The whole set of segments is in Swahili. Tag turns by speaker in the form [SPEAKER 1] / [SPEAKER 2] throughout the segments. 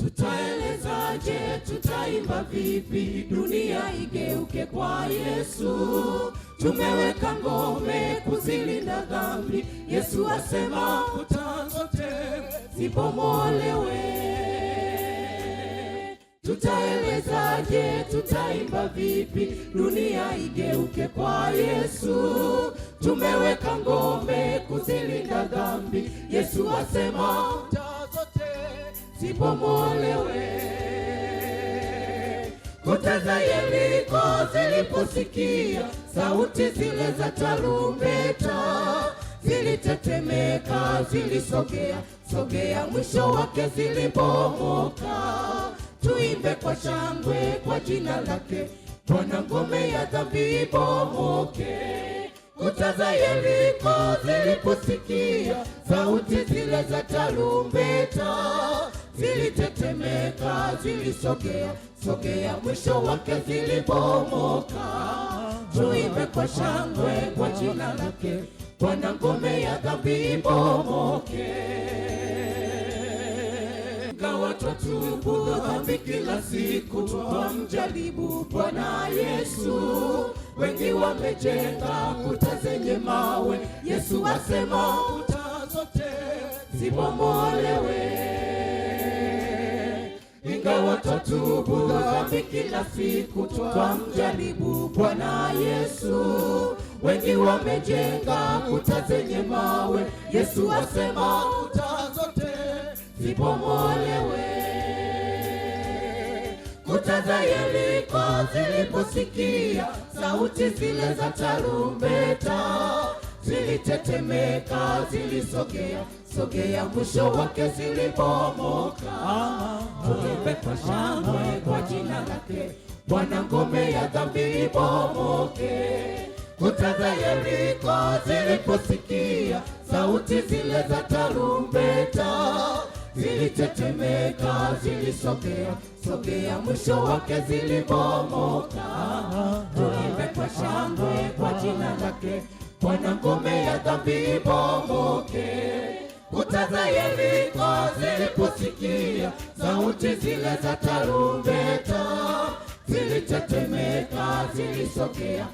[SPEAKER 1] Tutaelezaje, tutaimba vipi, dunia igeuke kwa Yesu? Tumeweka ngome kuzilinda dhambi. Yesu asema kuta zote zibomolewe. Tutaelezaje, tutaimba vipi, dunia igeuke kwa Yesu? Tumeweka ngome kuzilinda dhambi. Yesu asema kuta zote zibomolewe. Kuta za Yeriko ziliposikia sauti zile za tarumbeta, zilitetemeka, zilisogea, mwisho wake zilibomoka. Tuimbe kwa shangwe kwa jina lake, Bwana, ngome ya dhambi ibomoke. Kuta za Yeriko ziliposikia sauti zile za tarumbeta, zilitetemeka, zilisogea, mwisho wake zilibomoka. Tuimbe kwa shangwe kwa jina lake, Bwana, ngome ya dhambi ibomoke. Ingawa twatubu dhambi kila siku, twamjaribu Bwana Yesu. Wengi wamejenga kuta zenye mawe. Yesu asema kuta zote zibomolewe. Ingawa twatubu dhambi kila siku, twamjaribu Bwana Yesu. Wengi wamejenga kuta zenye mawe. Yesu asema kuta zote zibomolewe. Kuta za Yeriko ziliposikia sauti zile za tarumbeta, zilitetemeka, zilisogea, mwisho wake zilibomoka. Tuimbe kwa shangwe kwa jina lake, Bwana, ngome ya dhambi ibomoke. Kuta za Yeriko ziliposikia sauti zile za tarumbeta, zilitetemeka, zilisogea, mwisho wake zilibomoka. Tuimbe kwa shangwe kwa jina lake, Bwana, ngome ya dhambi ibomoke. Kuta za Yeriko ziliposikia sauti zile za tarumbeta, zilitetemeka, zilisogea,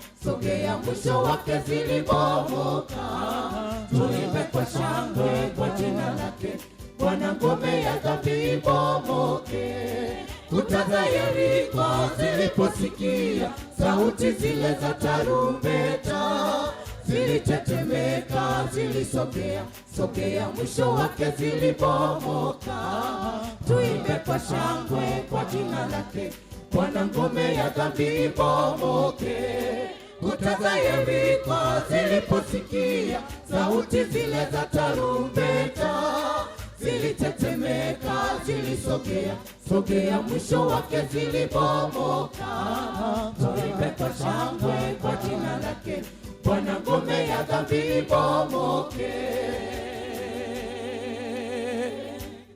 [SPEAKER 1] mwisho wake zilibomoka. Tuimbe kwa shangwe kwa jina lake, Bwana, ngome ya dhambi ibomoke. Kuta za Yeriko ziliposikia sauti zile za tarumbeta, zilitetemeka, zilisogea, mwisho wake zilibomoka. Tuimbe kwa shangwe kwa jina lake, Bwana, ngome ya dhambi ibomoke. Kuta za Yeriko ziliposikia sauti zile za tarumbeta, zilitetemeka, zilisogea, mwisho wake zilibomoka. Tuimbe kwa shangwe kwa jina lake, Bwana, ngome ya dhambi ibomoke.